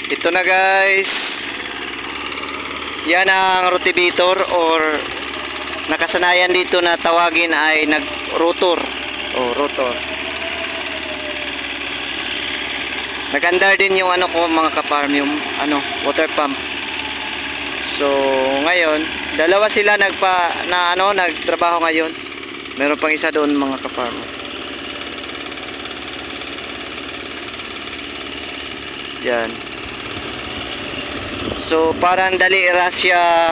Ito na guys. Yan ang rotivator or nakasanayan dito na tawagin ay nag-rotor o rotor. Nag-andar din yung ano ko mga ka-farm, yung ano, water pump. So ngayon, dalawa sila nagtrabaho ngayon. Meron pang isa doon mga ka-farm. Yan. So parang dali siya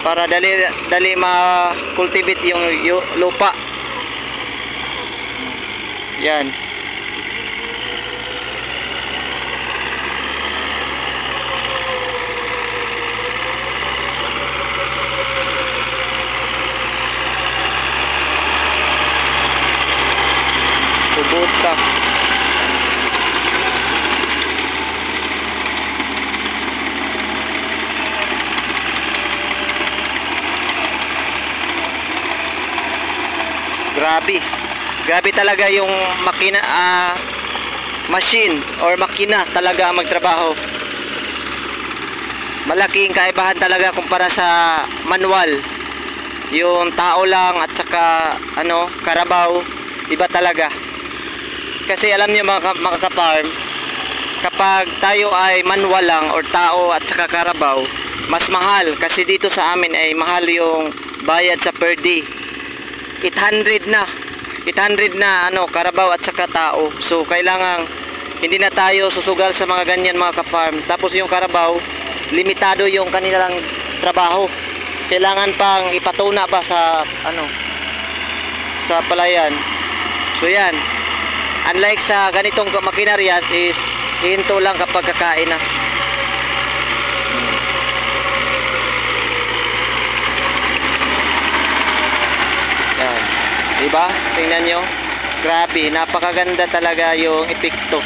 para dali ma-cultivate yung lupa. Yan. Kubota. Grabe talaga yung machine or makina talaga magtrabaho. Malaking kaibahan talaga kumpara sa manual. Yung tao lang at saka karabaw, iba talaga. Kasi alam niyo mga ka-farm, kapag tayo ay manual lang or tao at saka karabaw, mas mahal kasi dito sa amin ay mahal yung bayad sa per day. 800 na karabaw at saka tao. So kailangan hindi na tayo susugal sa mga ganyan mga ka-farm. Tapos yung karabaw, limitado yung kanilang trabaho. Kailangan pang ipatuna pa sa sa palayan. So yan. Unlike sa ganitong makinarias is hinto lang kapag kakain na. Yan. Diba? Tingnan nyo. Grabe, napakaganda talaga yung epekto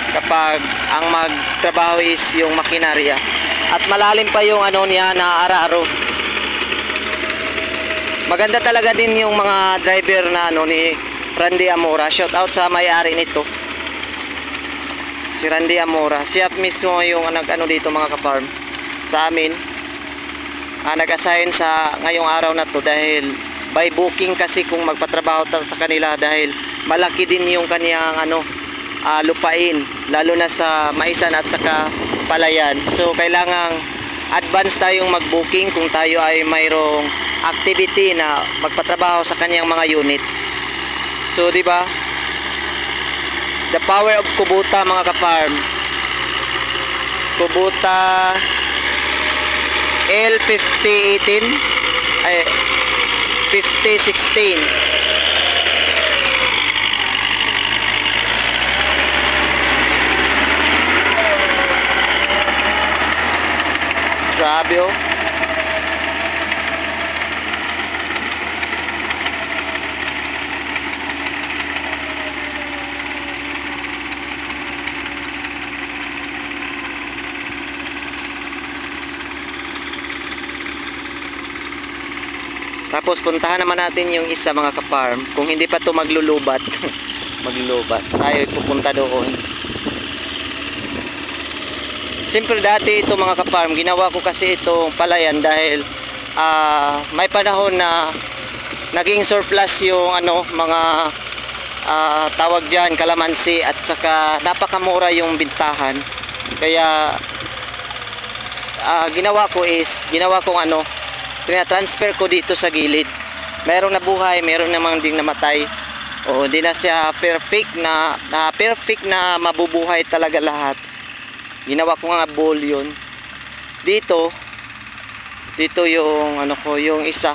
kapag ang magtrabaho is yung makinarya. At malalim pa yung niya na ara-aro. Maganda talaga din yung mga driver na ni Randy Amora. Shout out sa may-ari nito. Si Randy Amora. Siya mismo yung dito mga ka-farm sa amin. Nag-assign sa ngayong araw na to dahil by booking kasi kung magpatrabaho sa kanila dahil malaki din yung kaniyang lupain lalo na sa Maisan at saka Palayan. So kailangang advance tayong mag-booking kung tayo ay mayroong activity na magpatrabaho sa kaniyang mga unit. So di ba? The power of Kubota mga ka-farm. Kubota L5018 ay 5016. Grabe oh. Tapos puntahan naman natin yung isa mga ka-farm. Kung hindi pa to maglulubat maglulubat tayo pupunta doon. Siyempre dati ito mga ka-farm, ginawa ko kasi itong palayan dahil may panahon na naging surplus yung mga tawag dyan, kalamansi at saka napakamura yung bintahan. Kaya ginawa kong transfer ko dito sa gilid. Merong nabuhay, meron namang ding namatay. O hindi na siya perfect na mabubuhay talaga lahat. Ginawa ko nga bowl yun. Dito yung yung isa.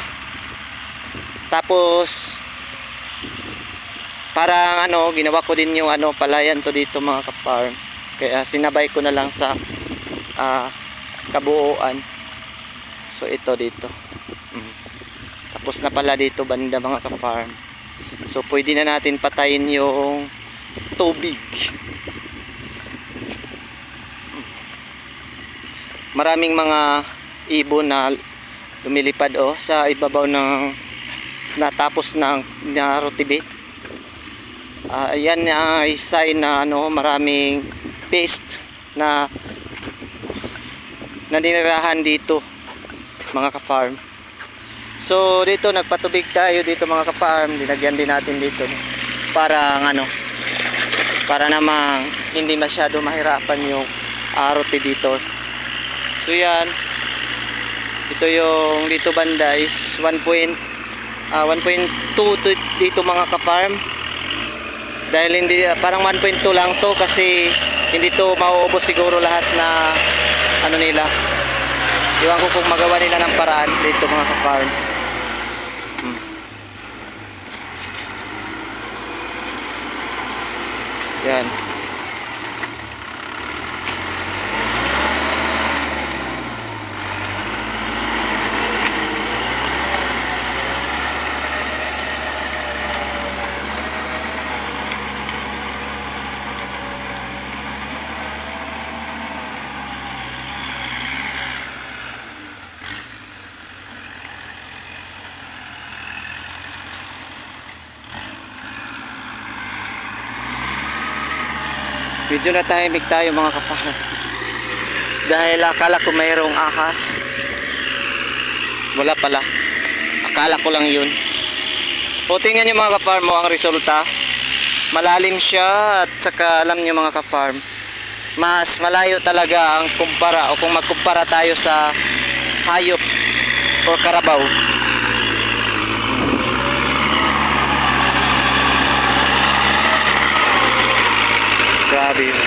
Tapos parang ginawa ko din yung palayan to dito mga ka-farm. Kaya sinabay ko na lang sa kabuuan. So ito dito. Tapos na pala dito banda mga ka-farm. So pwede na natin patayin yung tubig. Maraming mga ibon na lumilipad sa ibabaw ng natapos ng rotivate. Ayan ay sign na maraming paste na naninirahan dito mga ka-farm. So dito nagpatubig tayo dito mga ka-farm, dinagyan din natin dito para para namang hindi masyado mahirapan yung rotavator. So yan, ito yung dito banda is 1.2 dito mga ka-farm, dahil hindi parang 1.2 lang to kasi hindi to mauubos siguro lahat na nila. Iwan ko kung magawa nila ng paraan dito mga ka-farm. Yan. Medyo natahimik tayo mga ka-farm dahil akala ko mayroong ahas. Wala pala, akala ko lang yun. O tingnan nyo mga ka-farm mo ang resulta. Malalim siya at saka alam nyo mga ka-farm, mas malayo talaga ang kumpara o kung magkumpara tayo sa hayop or karabaw. Grabe yun.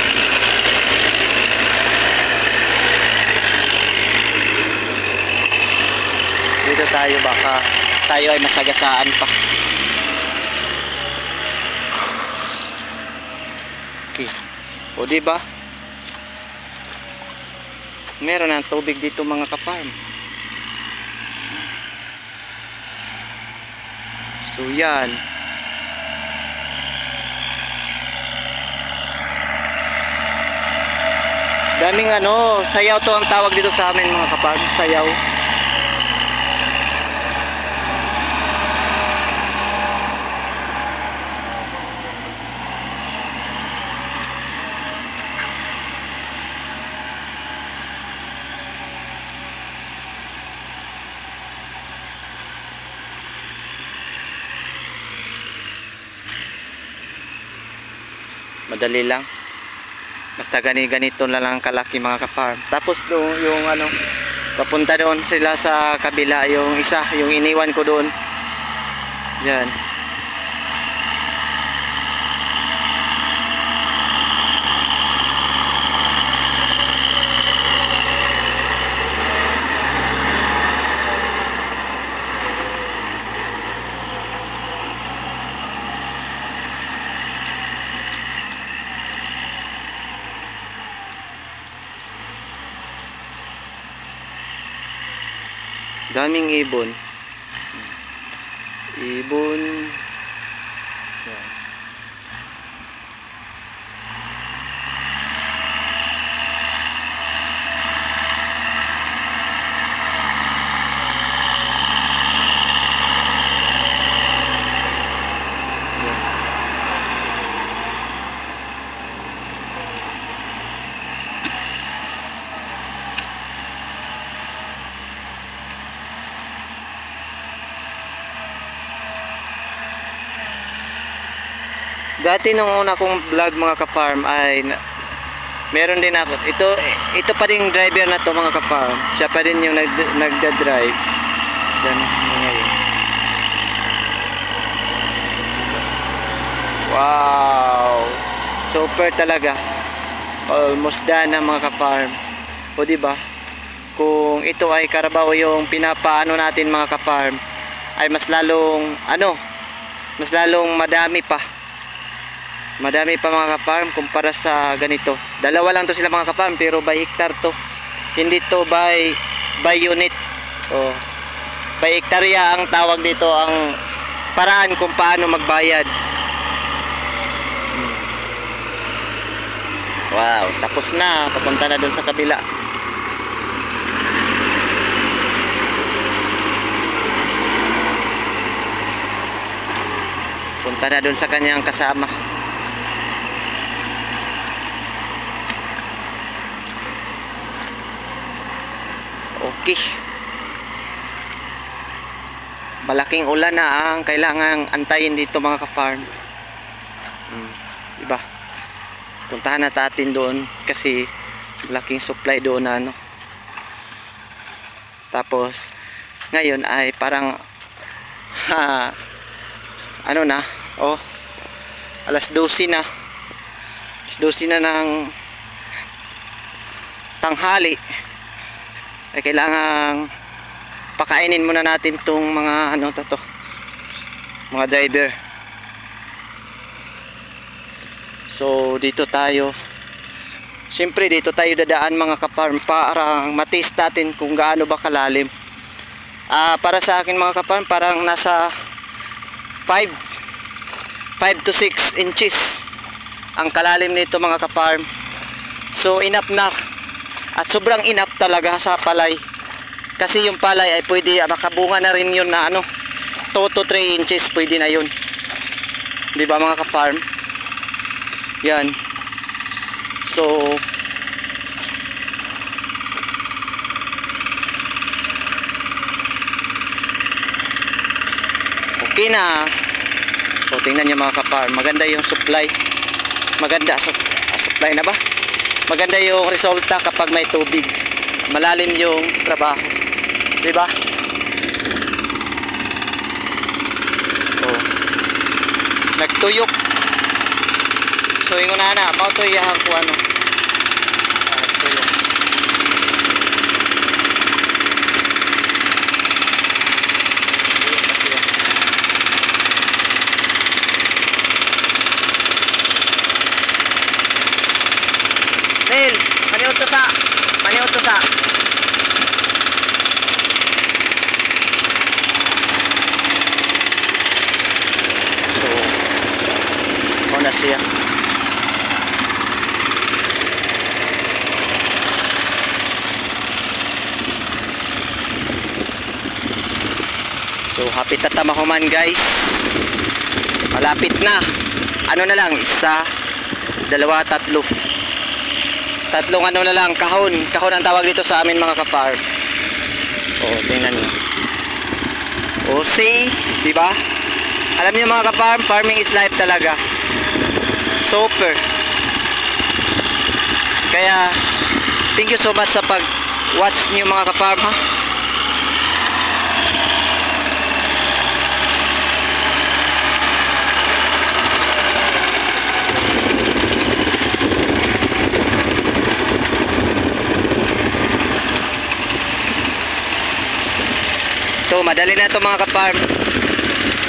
Dito tayo baka tayo ay masagasaan pa. Okay. O diba? Meron ng tubig dito mga ka-farm. So yan. Daming sayaw to ang tawag dito sa amin mga ka-farm, sayaw. Madali lang. Basta ganito na lang kalaki mga ka-farm. Tapos doon yung papunta doon sila sa kabila, yung isa, yung iniwan ko doon. Yan. Daming ibon. Ibon. Yan. Dati nung una kong vlog mga ka-farm ay meron din ako. Ito pa rin driver na to mga ka-farm. Siya pa rin yung nagda-drive. Yan ngayon. Wow! Super talaga. Almost done na mga ka-farm. O diba? Kung ito ay karabaw yung pinapaano natin mga ka-farm, ay mas lalong mas lalong madami pa mga ka-farm kumpara sa ganito. Dalawa lang to sila mga ka-farm pero by hectare to, hindi to by unit. By hektarya ang tawag dito, ang paraan kung paano magbayad. Wow, tapos na, papunta na dun sa kabila. Punta na dun sa kanyang kasama. Okay. Malaking ulan na ang kailangang antayin dito mga ka-farm. Diba? Puntahan natin doon kasi malaking supply doon na ano. Tapos ngayon ay parang ano na, alas 12 na. Alas 12 na ng tanghali. Ay kailangang pakainin muna natin tong mga mga driver. So dito tayo, siyempre dito tayo dadaan mga ka-farm para matest natin kung gaano ba kalalim. Para sa akin mga ka-farm, parang nasa 5 to 6 inches ang kalalim nito mga ka-farm. So enough na, at sobrang enough talaga sa palay. Kasi yung palay ay pwede makabunga na rin yun na 2 to 3 inches, pwede na yun. Diba mga ka-farm? Yan. So okay na. So tingnan nyo mga ka-farm, maganda yung supply. Maganda supply na ba? Maganda yung resulta kapag may tubig. Malalim yung trabaho. Diba? So nagtuyok. So ingon na mao to iyang ko nagtuyok. Nel, maniot to sa. So na siya. So hapit na tamahuman guys. Malapit na. Ano na lang, 1, 2, 3. Tatlong ano na lang, kahon ang tawag dito sa amin mga ka-farm. Tingnan nyo. See, diba? Alam niyo mga ka-farm, farming is life talaga. Super. Kaya thank you so much sa pag-watch niyo mga ka-farm ha. So madali na to mga ka-farm.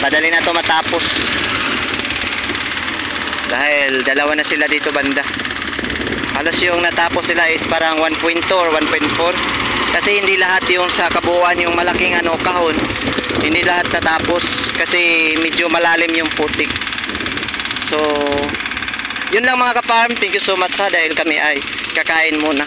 Madali na to matapos. Dahil dalawa na sila dito banda. Halos yung natapos sila is parang 1.2 or 1.4. Kasi hindi lahat yung sa kabuuan yung malaking kahon. Hindi lahat natapos kasi medyo malalim yung putik. So yun lang mga ka-farm. Thank you so much ha, dahil kami ay kakain muna.